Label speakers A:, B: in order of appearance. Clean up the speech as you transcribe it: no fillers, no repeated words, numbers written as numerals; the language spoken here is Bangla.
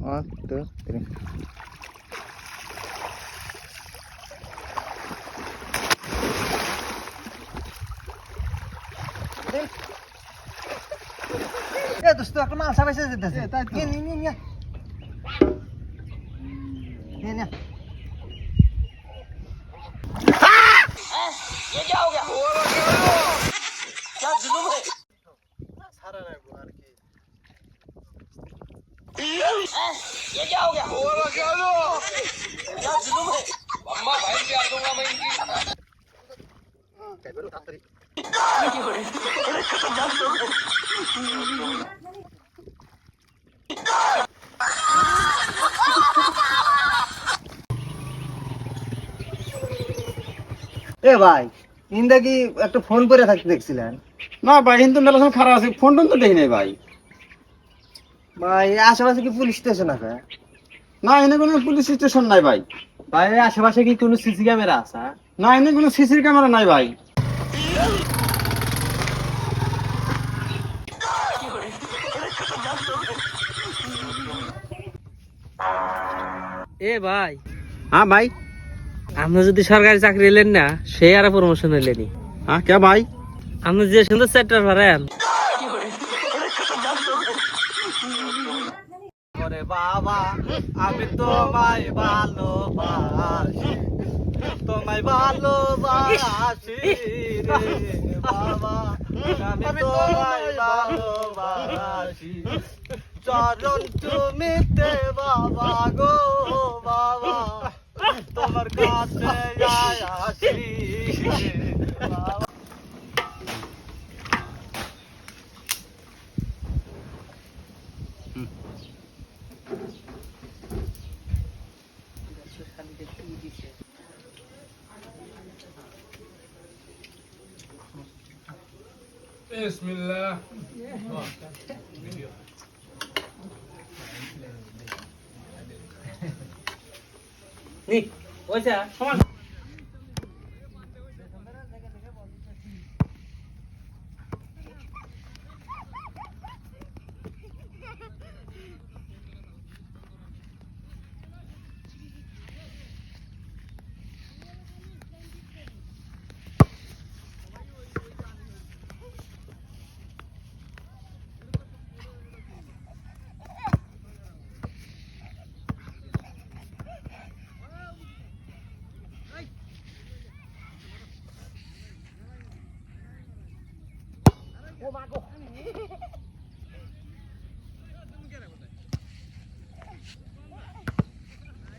A: 1, 2, 3. Dosť to ako mal sa vese zedase. Nie. Nie. ये क्या हो गया? क्या जुलूम है? सारा नहीं बुआ की। ये क्या हो गया? क्या जुलूम है? अम्मा भाई पे आ दूंगा मैं इनकी। कैसे उठा तरी? बड़े खतरनाक लोग हैं। এ ভাই ইন্দা কি একটা ফোন করে থাকতে দেখছিলেন?
B: না ভাই কিন্তু মেলা সময় খারাপ আছে, ফোন টোন তো দেখি নাই ভাই।
A: ভাই আশেপাশে কি পুলিশ স্টেশন আছে?
B: না এনে কোনো পুলিশ স্টেশন নাই ভাই।
A: ভাই আশেপাশে কি কোনো সিসি ক্যামেরা আছে?
B: না এনে কোনো সিসির ক্যামেরা নাই ভাই।
C: এ ভাই,
B: হ্যাঁ ভাই।
C: আপনি যদি সরকারি চাকরি এলেন না সে আর প্রমোশন এলেনি।
B: হ্যাঁ কে ভাই?
C: আপনি যে সুন্দর সেক্টর পারেন।
A: ওরে বাবা আমি তোমায় ভালোবাসি, তোমায় ভালোবাসি রে বাবা, আমি তোমায় ভালোবাসি। চরণ চুমিতে বাবা গো বাবা, তোমার কাছে আসি বাবা।
D: Bismillah.
C: নি ওইটা সমান